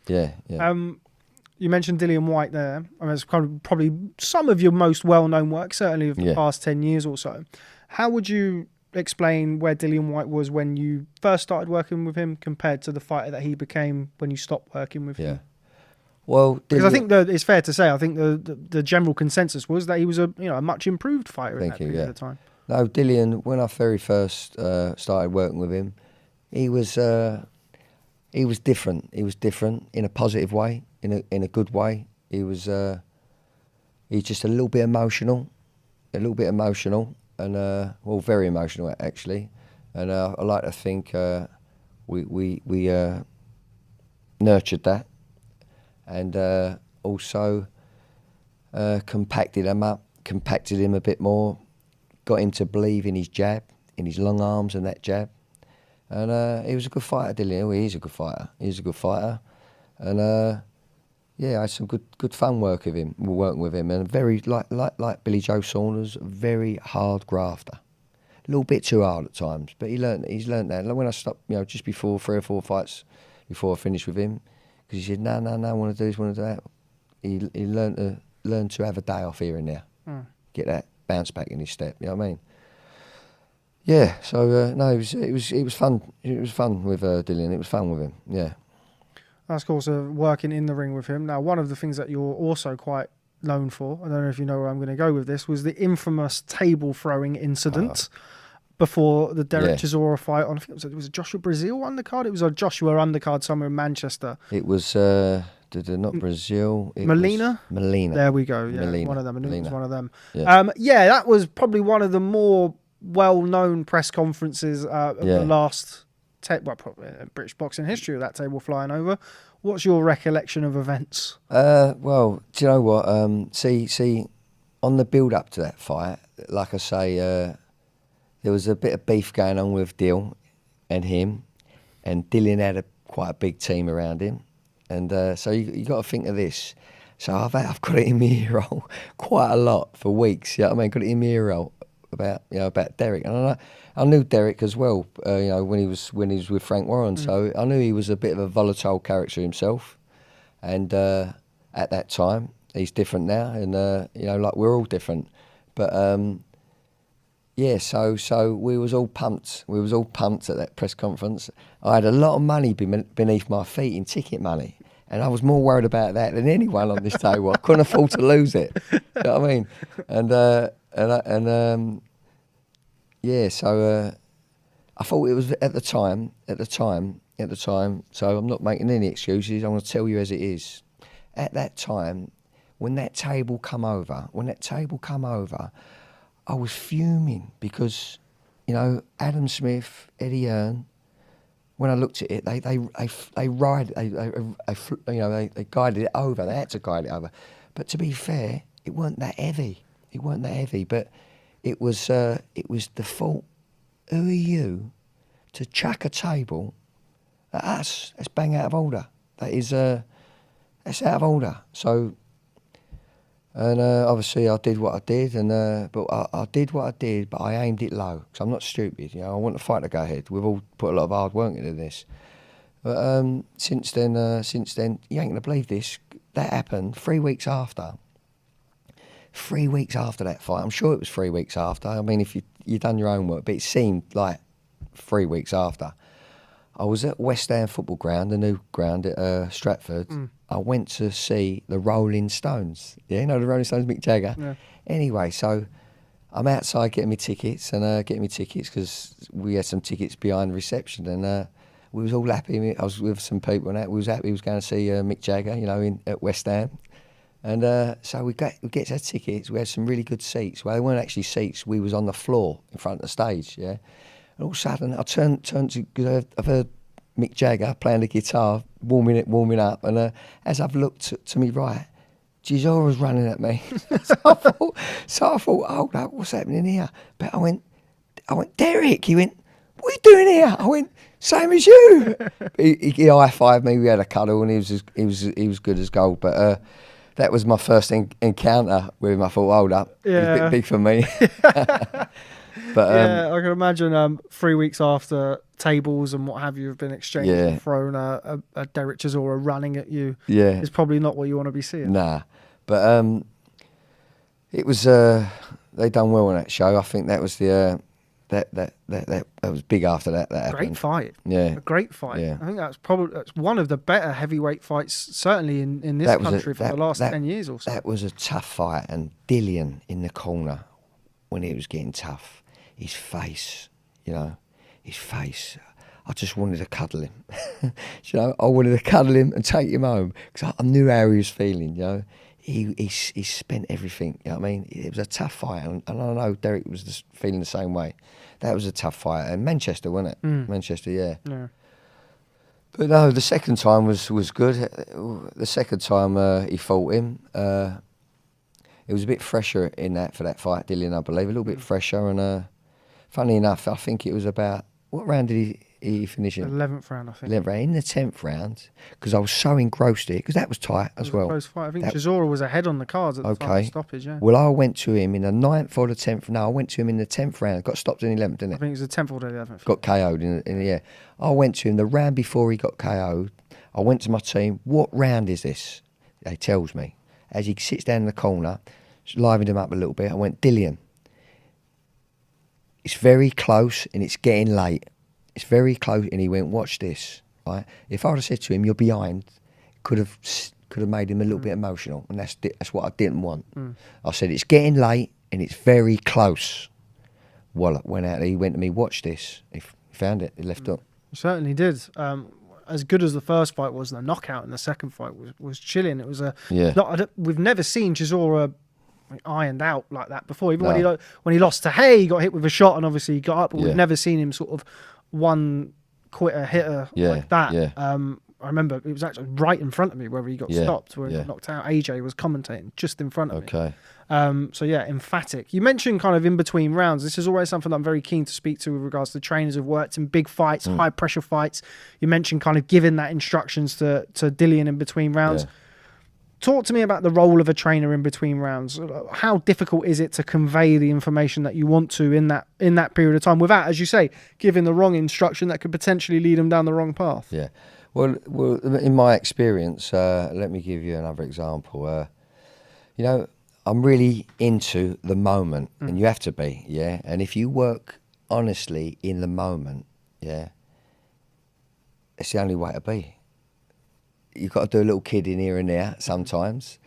Yeah, yeah. You mentioned Dillian Whyte there. I mean, it's probably some of your most well-known work, certainly of the past 10 years or so. How would you explain where Dillian Whyte was when you first started working with him compared to the fighter that he became when you stopped working with him? Well, because I think that it's fair to say, I think the general consensus was that he was a much improved fighter at that period of time. No, Dillian, when I very first started working with him, he was different. He was different in a positive way, in a good way. He's just a little bit emotional, and very emotional actually. And I like to think we nurtured that, and also compacted him a bit more, got him to believe in his jab, in his long arms and that jab. And he was a good fighter, Dillian. Well, he's a good fighter. And I had some good fun working with him. And very like Billy Joe Saunders, very hard grafter. A little bit too hard at times, but he's learned that. And when I stopped, just before 3 or 4 fights before I finished with him, because he said, no, I want to do this, want to do that. He learned to have a day off here and there, get that bounce back in his step. You know what I mean? Yeah. So no, it was fun. It was fun with Dillian. It was fun with him. Yeah. That's cool. So working in the ring with him. Now, one of the things that you're also quite known for, I don't know if you know where I'm going to go with this, was the infamous table throwing incident before the Derek Chisora fight on, I think it was a Joshua Brazil undercard. It was a Joshua undercard somewhere in Manchester. It was not Brazil. It Molina? Was Molina. There we go. Yeah, Molina. One of them. I knew it was one of them. Yeah. That was probably one of the more well-known press conferences of the last probably British boxing history, of that table flying over. What's your recollection of events? Well, do you know what? See, on the build-up to that fight, like I say, there was a bit of beef going on with Dill and him, and Dillian had quite a big team around him, and so you got to think of this. So I've got it in my ear roll quite a lot for weeks. You know what I mean? Got it in my ear roll about Derek, and I knew Derek as well. When he was with Frank Warren, so I knew he was a bit of a volatile character himself. And at that time, he's different now, and like we're all different. But so we was all pumped. We was all pumped at that press conference. I had a lot of money beneath my feet in ticket money, and I was more worried about that than anyone on this table. I couldn't afford to lose it. You know what I mean? So I thought it was at the time. So I'm not making any excuses. I'm going to tell you as it is. At that time, when that table come over, I was fuming because, Adam Smith, Eddie Hearn. When I looked at it, they guided it over. They had to guide it over. But to be fair, it weren't that heavy. But it was the fault. Who are you to chuck a table at us? That's bang out of order. That's out of order. So, and obviously I did what I did, but I did what I did, but I aimed it low because I'm not stupid. I want the fight to go ahead. We've all put a lot of hard work into this. But since then, you ain't gonna believe this. That happened 3 weeks after. 3 weeks after that fight. I'm sure it was 3 weeks after. I mean, if you done your own work, but it seemed like 3 weeks after. I was at West Ham Football Ground, the new ground at Stratford. I went to see the Rolling Stones. Yeah, the Rolling Stones, Mick Jagger. Yeah. Anyway, so I'm outside getting me tickets, because we had some tickets behind the reception, and we was all happy. I was with some people and that. We was happy. We was going to see Mick Jagger, at West Ham. And so we get our tickets. We had some really good seats. Well, they weren't actually seats. We was on the floor in front of the stage, yeah. And all of a sudden, I turned to, because I've heard Mick Jagger playing the guitar, warming up. And as I've looked to me right, Chisora's running at me. so I thought, hold up, what's happening here? But I went, Derek. He went, what are you doing here? I went, same as you. he high-fived me. We had a cuddle, and he was good as gold. But that was my first encounter with him. I thought, hold up, he's a bit big for me. But yeah, I can imagine 3 weeks after tables and what have you have been exchanged and thrown, a Derek Chisora running at you is probably not what you want to be seeing. Nah, but it was they done well on that show. I think that was the that was big after that happened. Great fight. Yeah, a great fight. Yeah. I think that's one of the better heavyweight fights certainly in this country for the last 10 years or so. That was a tough fight, and Dillian in the corner when he was getting tough, his face, his face. I just wanted to cuddle him. I wanted to cuddle him and take him home because I knew how he was feeling. He spent everything. You know what I mean? It was a tough fight, and I know Derek was just feeling the same way. That was a tough fight, and Manchester, wasn't it? Manchester, yeah. But no, the second time was good. The second time he fought him, it was a bit fresher for that fight, Dillian, I believe, a little bit fresher. And funny enough, I think it was about what round did he finish in? 11th round, I think. 11th round. In the 10th round, because I was so engrossed in it, because that was tight as well. Close fight. I think Chisora was ahead on the cards at the time of stoppage, yeah. Well, I went to him in the 9th or the 10th. No, I went to him in the 10th round. Got stopped in the 11th, didn't it? I think it was the 10th or the 11th. Got KO'd in the yeah. I went to him the round before he got KO'd. I went to my team. What round is this? He tells me. As he sits down in the corner, livened him up a little bit. I went, Dillian, it's very close and it's getting late. It's very close. And he went, watch this. Right? If I would have said to him, you're behind, could have made him a little bit emotional. And that's what I didn't want. I said, it's getting late and it's very close. Well, went out there, he went to me, watch this. He found it, he left up. He certainly did. As good as the first fight was, the knockout in the second fight was chilling. It was we've never seen Chisora ironed out like that before. Even when he lost to Hay, he got hit with a shot and obviously he got up, but we've never seen him sort of one quitter hitter like that. I remember it was actually right in front of me where he got stopped, where he got knocked out. AJ was commentating just in front of me. So yeah, emphatic. You mentioned kind of in between rounds. This is always something that I'm very keen to speak to with regards to trainers who've worked in big fights, high pressure fights. You mentioned kind of giving that instructions to Dillian in between rounds. Talk to me about the role of a trainer in between rounds. How difficult is it to convey the information that you want to in that period of time without, as you say, giving the wrong instruction that could potentially lead them down the wrong path? Yeah. Well, in my experience, let me give you another example. I'm really into the moment, and you have to be, yeah. And if you work honestly in the moment, yeah, it's the only way to be. You've got to do a little kid in here and there sometimes.